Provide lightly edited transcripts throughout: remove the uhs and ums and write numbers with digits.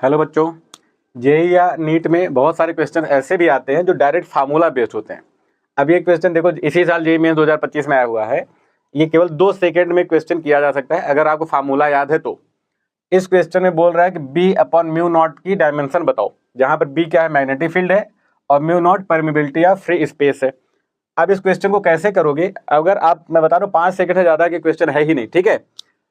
Hello बच्चों, JEE या NEET में बहुत सारे क्वेश्चन ऐसे भी आते हैं जो डायरेक्ट फार्मूला बेस्ड होते हैं। अब ये क्वेश्चन देखो, इसी साल जेईई मेंस 2025 में आया हुआ है। ये केवल 2 सेकंड में क्वेश्चन किया जा सकता है अगर आपको फार्मूला याद है तो। इस क्वेश्चन में बोल रहा है कि बी अपॉन म्यू नॉट की डायमेंशन बताओ, जहां पर बी क्या है, मैग्नेटिक फील्ड है, और म्यू नॉट परमिबिलिटी या फ्री स्पेस है। अब इस क्वेश्चन को कैसे करोगे, अगर आप, मैं बता रहा हूँ 5 सेकंड से ज्यादा के क्वेश्चन है ही नहीं, ठीक है।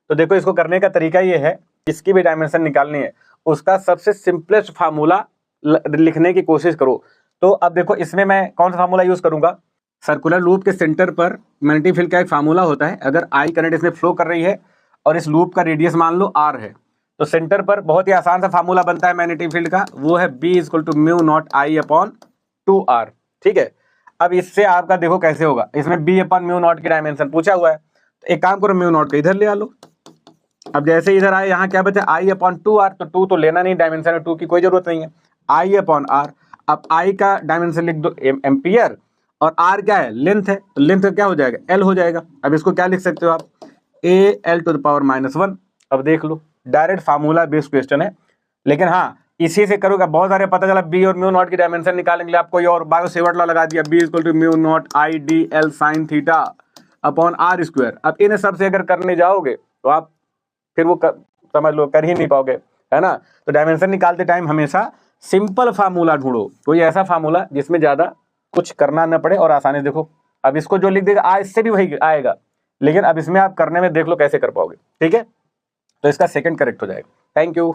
तो देखो, इसको करने का तरीका ये है, इसकी भी डायमेंशन निकालनी है, उसका सबसे सिंपलेस्ट फार्मूला लिखने की कोशिश करो। तो अब देखो, इसमें मैं कौन सा फार्मूला यूज करूंगा। सर्कुलर लूप के सेंटर पर मैग्नेटिक फील्ड का एक फार्मूला होता है। अगर आई करंट इसमें फ्लो कर रही है और इस लूप का रेडियस मान लो आर है, तो सेंटर पर बहुत ही आसान सा फार्मूला बनता है मैग्नेटिक फील्ड का, वो है B equal to mu naught I upon 2r, ठीक है। अब इससे आपका देखो कैसे होगा, इसमें बी अपॉन म्यू नॉट की डायमेंशन पूछा हुआ है, तो एक काम करो, म्यू नॉट को इधर ले आ लो। अब जैसे इधर आए, यहाँ क्या बचे, आई अपॉन 2r, तो 2 तो लेना नहीं, डायमेंशन में 2 की कोई जरूरत नहीं है, आई अपॉन आर। अब आई का डायमेंशन लिख दो एम्पियर, और आर क्या है, लेंथ है, तो लेंथ क्या हो जाएगा, एल हो जाएगा। अब इसको क्या लिख सकते हो आप, A L two the power -1। अब देख लो, डायरेक्ट फार्मूला बेस्ड क्वेश्चन है, लेकिन हाँ, इसी से करोगे। बहुत सारे पता चला बी और म्यू नॉट की डायमेंशन निकालने के लिए आप कोई और बायो सेवर्ट लॉ लगा दिया, B equal to mu naught I d l sine theta upon r square. अब इन सब से अगर करने जाओगे तो आप फिर वो समझ लो कर ही नहीं पाओगे, है ना। तो डायमेंशन निकालते टाइम हमेशा सिंपल फार्मूला ढूंढो, कोई ऐसा फार्मूला जिसमें ज्यादा कुछ करना न पड़े और आसानी से। देखो, अब इसको जो लिख देगा आ, इससे भी वही आएगा, लेकिन अब इसमें आप करने में देख लो कैसे कर पाओगे, ठीक है। तो इसका सेकंड करेक्ट हो जाएगा। Thank you.